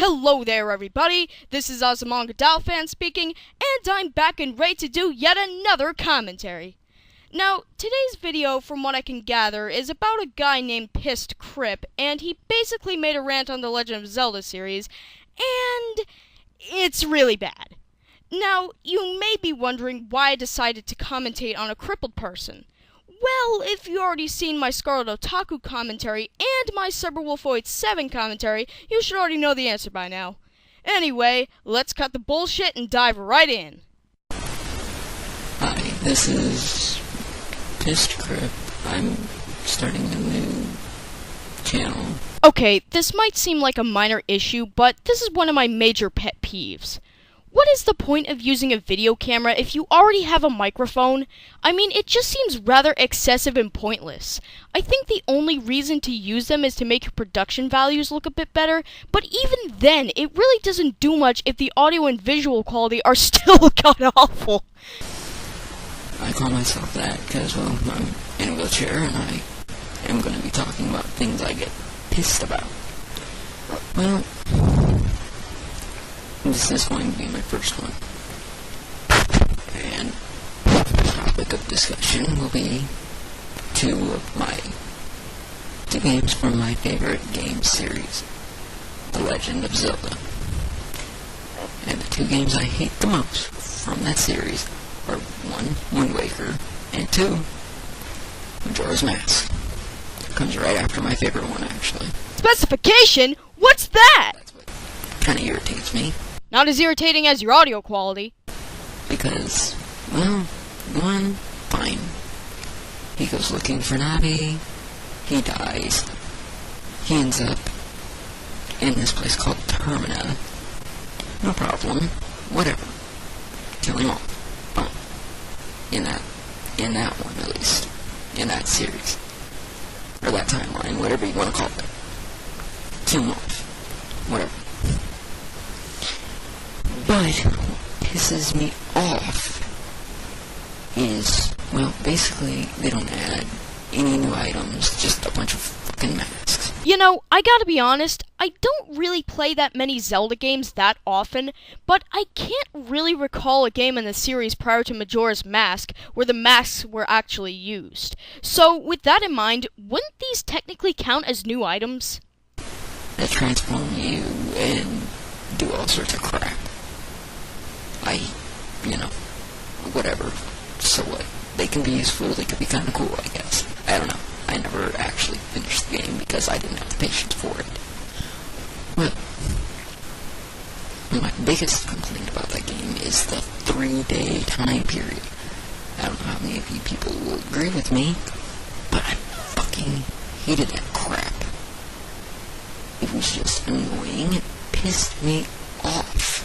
Hello there, everybody. This is AzumangaDiohFan speaking, and I'm back and ready to do yet another commentary. Now, today's video, from what I can gather, is about a guy named Pissed Crip, and he basically made a rant on the Legend of Zelda series, and it's really bad. Now, you may be wondering why I decided to commentate on a crippled person. Well, if you've already seen my Scarlet Otaku commentary and my Cyberwolfoid 7 commentary, you should already know the answer by now. Anyway, let's cut the bullshit and dive right in. Hi, this is Pissed Crip. I'm starting a new channel. Okay, this might seem like a minor issue, but this is one of my major pet peeves. What is the point of using a video camera if you already have a microphone? I mean, it just seems rather excessive and pointless. I think the only reason to use them is to make your production values look a bit better, but even then, it really doesn't do much if the audio and visual quality are still god-awful. I call myself that because, well, I'm in a wheelchair and I am going to be talking about things I get pissed about. Well, this is going to be my first one, and the topic of discussion will be two games from my favorite game series, The Legend of Zelda. And the two games I hate the most from that series are 1, Wind Waker, and 2, Majora's Mask. It comes right after my favorite one, actually. Specification? What's that? That's what kind of irritates me. Not as irritating as your audio quality. Because, well, one, fine. He goes looking for Navi, he dies, he ends up in this place called Termina. No problem, whatever. Kill him all. Fine. In that one, at least. In that series. Or that timeline, whatever you want to call it. Kill him off. Whatever. But what pisses me off is, well, basically, they don't add any new items, just a bunch of fucking masks. You know, I gotta be honest, I don't really play that many Zelda games that often, but I can't really recall a game in the series prior to Majora's Mask where the masks were actually used. So, with that in mind, wouldn't these technically count as new items? They transform you and do all sorts of crap. Whatever. So what? They can be useful, they could be kind of cool, I guess. I don't know. I never actually finished the game because I didn't have the patience for it. Well, my biggest complaint about that game is the 3-day time period. I don't know how many of you people will agree with me, but I fucking hated that crap. It was just annoying. It pissed me off.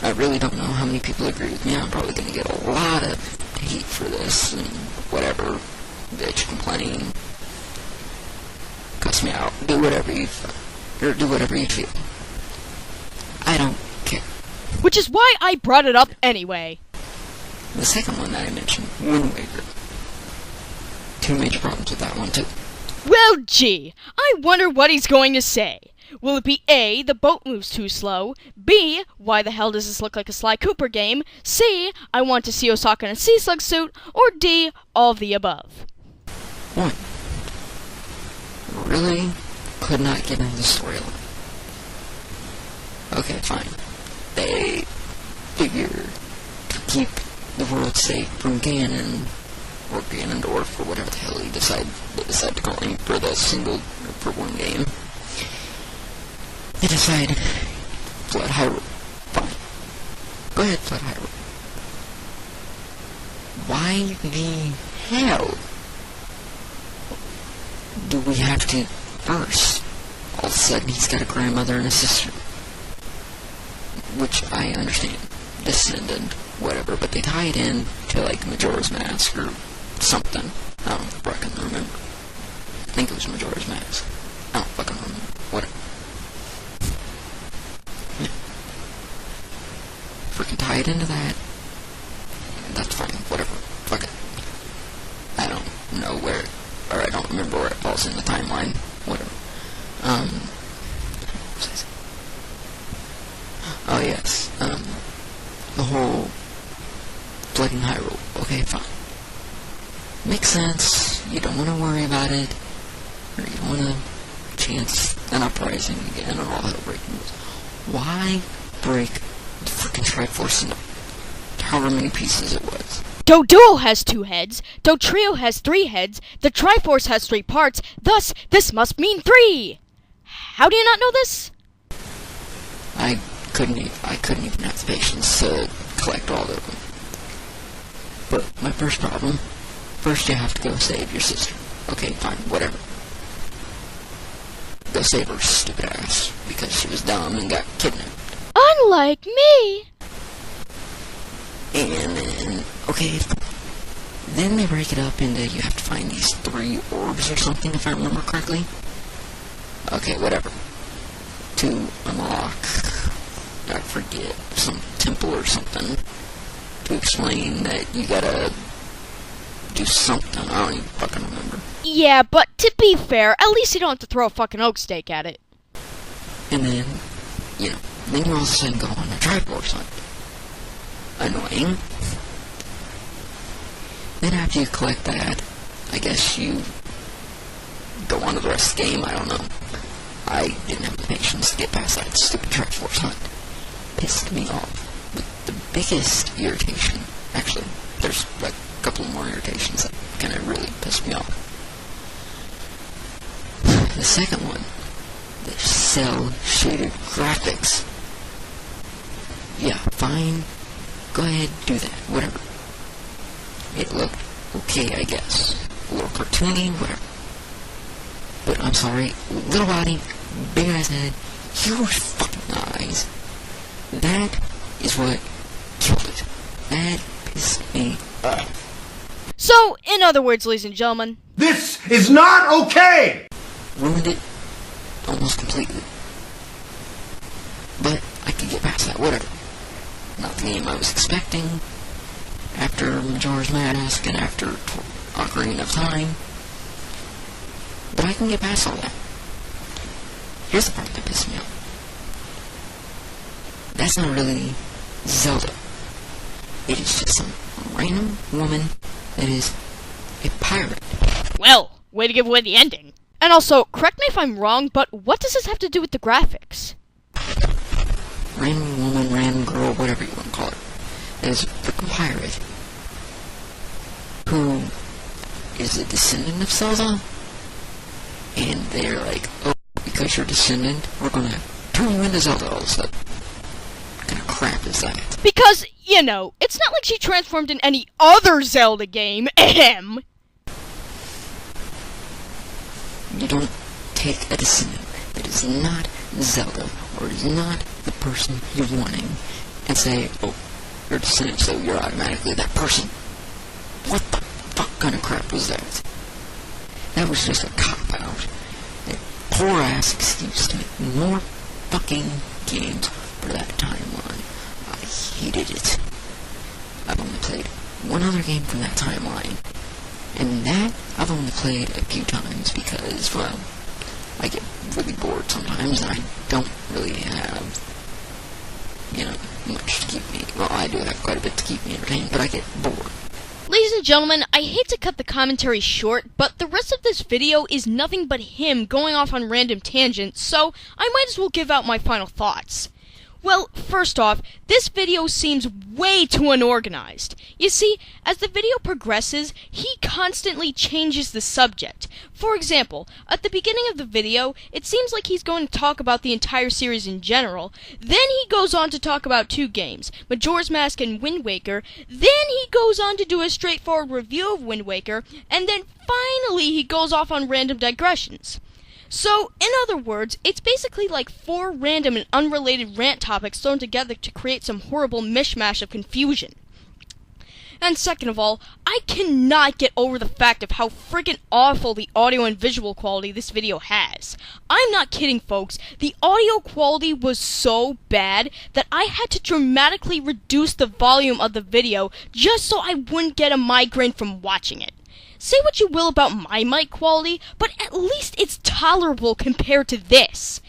I really don't know how many people agree with me. I'm probably going to get a lot of hate for this, and whatever, bitch, complain, cuss me out, do whatever you feel. I don't care. Which is why I brought it up anyway. The second one that I mentioned, Wind Waker. Two major problems with that one, too. Well, gee, I wonder what he's going to say. Will it be A, the boat moves too slow, B, why the hell does this look like a Sly Cooper game, C, I want to see Osaka in a sea slug suit, or D, all of the above? 1. Really could not get into the storyline. Okay, fine. They figure to keep the world safe from Ganon, or Ganondorf, or whatever the hell they decide to call him for one game. They decided, flood Hyrule. Fine. Go ahead, flood Hyrule. Why the hell do we have to first, all of a sudden he's got a grandmother and a sister? Which I understand. Descendant, whatever, but they tie it in to like Majora's Mask or something. I don't fucking remember. I think it was Majora's Mask. I don't fucking remember. Whatever. Freaking tie it into that. That's fine. Whatever. Fuck it. I don't know where, or I don't remember where it falls in the timeline. Whatever. Makes sense. You don't want to worry about it. Or you don't want to chance an uprising again or all hell breaking loose. Why break the freaking Triforce into however many pieces it was? Do Duo has 2 heads, Do Trio has 3 heads, the Triforce has 3 parts, thus this must mean 3! How do you not know this? I couldn't even have the patience to collect all of them. But my first problem, first you have to go save your sister. Okay, fine, whatever. Go save her stupid ass, because she was dumb and got kidnapped. Unlike me! And then, okay, then they break it up into you have to find these 3 orbs or something, if I remember correctly. Okay, whatever. To unlock, I forget, some temple or something, to explain that you gotta do something. I don't even fucking remember. Yeah, but to be fair, at least you don't have to throw a fucking oak stake at it. And then, you know, then you all of a sudden go on a Triforce hunt. Annoying. Then after you collect that, I guess you go on to the rest of the game, I don't know. I didn't have the patience to get past that stupid Triforce hunt. Pissed me off. But the biggest irritation, actually, there's like a couple more irritations that kind of really pissed me off. The second one, the cel-shaded graphics. Yeah, fine. Go ahead, do that. Whatever. It looked okay, I guess. A little cartoony, whatever. But I'm sorry, little body, big ass head, huge fucking eyes. That is what killed it. That pissed me off. So, in other words, ladies and gentlemen, this is not okay! Ruined it almost completely. But I could get past that, whatever. Not the game I was expecting. After Majora's Mask and after Ocarina of Time. But I can get past all that. Here's the part that pissed me off. That's not really Zelda. It is just some random woman that is a pirate. well, way to give away the ending. And also, correct me if I'm wrong, but what does this have to do with the graphics? Random woman, random girl, whatever you want to call her. That is a freaking pirate who is a descendant of Zelda. And they're like, oh, because you're a descendant, we're gonna turn you into Zelda all of a sudden. What kind of crap is that? Because, you know, it's not like she transformed in any other Zelda game. Ahem. You don't take a descendant that is not Zelda, or is not the person you're wanting, and say, oh, you're a descendant, so you're automatically that person. What the fuck kind of crap was that? That was just a cop-out. A poor-ass excuse to make more fucking games for that timeline. I hated it. I've only played one other game from that timeline. And that I've only played a few times because, well, I get really bored sometimes and I don't really have, you know, much to keep me, well, I do have quite a bit to keep me entertained, but I get bored. Ladies and gentlemen, I hate to cut the commentary short, but the rest of this video is nothing but him going off on random tangents, so I might as well give out my final thoughts. Well, first off, this video seems way too unorganized. You see, as the video progresses, he constantly changes the subject. For example, at the beginning of the video, it seems like he's going to talk about the entire series in general. Then he goes on to talk about 2 games, Majora's Mask and Wind Waker. Then he goes on to do a straightforward review of Wind Waker. And then finally he goes off on random digressions. So, in other words, it's basically like 4 random and unrelated rant topics thrown together to create some horrible mishmash of confusion. And second of all, I cannot get over the fact of how freaking awful the audio and visual quality this video has. I'm not kidding, folks. The audio quality was so bad that I had to dramatically reduce the volume of the video just so I wouldn't get a migraine from watching it. Say what you will about my mic quality, but at least it's tolerable compared to this.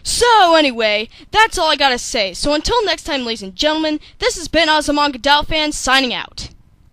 So anyway, that's all I gotta say. So until next time, ladies and gentlemen, this has been AzumangaDiohFan signing out.